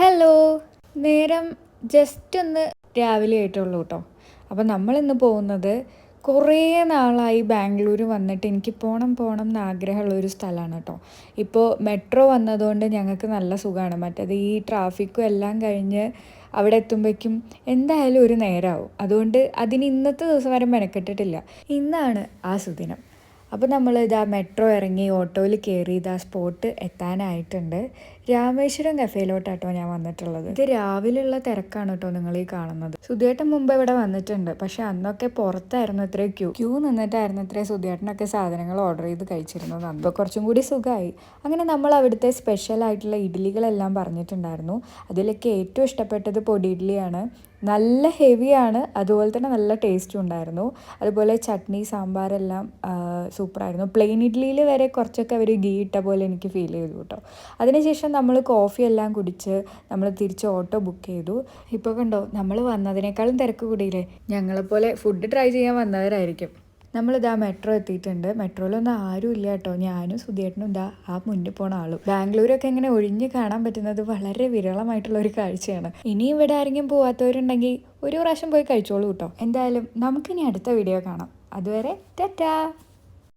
Hello. നേരം just ഒന്ന് രാവിലെ ആയിട്ടുള്ളൂ കേട്ടോ. അപ്പോൾ നമ്മളിന്ന് പോകുന്നത് കുറേ നാളായി ബാംഗ്ലൂർ വന്നിട്ട് എനിക്ക് പോകണം എന്ന് ആഗ്രഹമുള്ളൊരു സ്ഥലമാണ് കേട്ടോ. ഇപ്പോൾ മെട്രോ വന്നതുകൊണ്ട് ഞങ്ങൾക്ക് നല്ല സുഖമാണ്. മറ്റേത് ഈ ട്രാഫിക്കും എല്ലാം കഴിഞ്ഞ് അവിടെ എത്തുമ്പോഴേക്കും എന്തായാലും ഒരു നേരമാവും. അതുകൊണ്ട് അതിന് ഇന്നത്തെ ദിവസം വരെ മെനക്കെട്ടിട്ടില്ല. ഇന്നാണ് ആ സുദിനം. അപ്പോൾ നമ്മൾ ഇതാ മെട്രോ ഇറങ്ങി ഓട്ടോയിൽ കയറി ഇതാ സ്പോട്ട് എത്താനായിട്ടുണ്ട്. രാമേശ്വരം കഫേയിലോട്ടാട്ടോ ഞാൻ വന്നിട്ടുള്ളത്. ഇത് രാവിലെയുള്ള തിരക്കാണ് കേട്ടോ നിങ്ങൾ ഈ കാണുന്നത്. സുധിയേട്ടൻ മുമ്പ് ഇവിടെ വന്നിട്ടുണ്ട്, പക്ഷെ അന്നൊക്കെ പുറത്തായിരുന്നു ഇത്ര ക്യൂ നിന്നിട്ടായിരുന്നു ഇത്ര സുധിയേട്ടനൊക്കെ സാധനങ്ങൾ ഓർഡർ ചെയ്ത് കഴിച്ചിരുന്നത്. അപ്പോൾ കുറച്ചും കൂടി സുഖമായി. അങ്ങനെ നമ്മൾ അവിടുത്തെ സ്പെഷ്യൽ ആയിട്ടുള്ള ഇഡ്ഡലികളെല്ലാം പറഞ്ഞിട്ടുണ്ടായിരുന്നു. അതിലൊക്കെ ഏറ്റവും ഇഷ്ടപ്പെട്ടത് പൊടി ഇഡ്ഡലിയാണ്. നല്ല ഹെവിയാണ്, അതുപോലെ തന്നെ നല്ല ടേസ്റ്റും ഉണ്ടായിരുന്നു. അതുപോലെ ചട്നി സാമ്പാറെല്ലാം സൂപ്പറായിരുന്നു. പ്ലെയിൻ ഇഡ്ഡലിയിൽ വരെ കുറച്ചൊക്കെ അവർ ഗീ ഇട്ട പോലെ എനിക്ക് ഫീൽ ചെയ്തു കേട്ടോ. അതിനുശേഷം നമ്മൾ കോഫി എല്ലാം കുടിച്ച് നമ്മൾ തിരിച്ച് ഓട്ടോ ബുക്ക് ചെയ്തു. ഇപ്പോൾ കണ്ടോ, നമ്മൾ വന്നതിനേക്കാളും തിരക്ക് കൂടിയില്ലേ. ഞങ്ങളെപ്പോലെ ഫുഡ് ട്രൈ ചെയ്യാൻ വന്നവരായിരിക്കും. നമ്മളിതാ മെട്രോ എത്തിയിട്ടുണ്ട്. മെട്രോയിലൊന്നും ആരും ഇല്ല കേട്ടോ. ഞാനും സുധിയേട്ടനും ഇതാ ആ മുന്നിൽ പോണ ആളും. ബാംഗ്ലൂരൊക്കെ ഇങ്ങനെ ഒഴിഞ്ഞ് കാണാൻ പറ്റുന്നത് വളരെ വിരളമായിട്ടുള്ള ഒരു കാഴ്ചയാണ്. ഇനി ഇവിടെ ആരെങ്കിലും പോവാത്തവരുണ്ടെങ്കിൽ ഒരു പ്രാവശ്യം പോയി കഴിച്ചോളൂ കേട്ടോ. എന്തായാലും നമുക്കിനി അടുത്ത വീഡിയോ കാണാം. അതുവരെ ടാറ്റാ.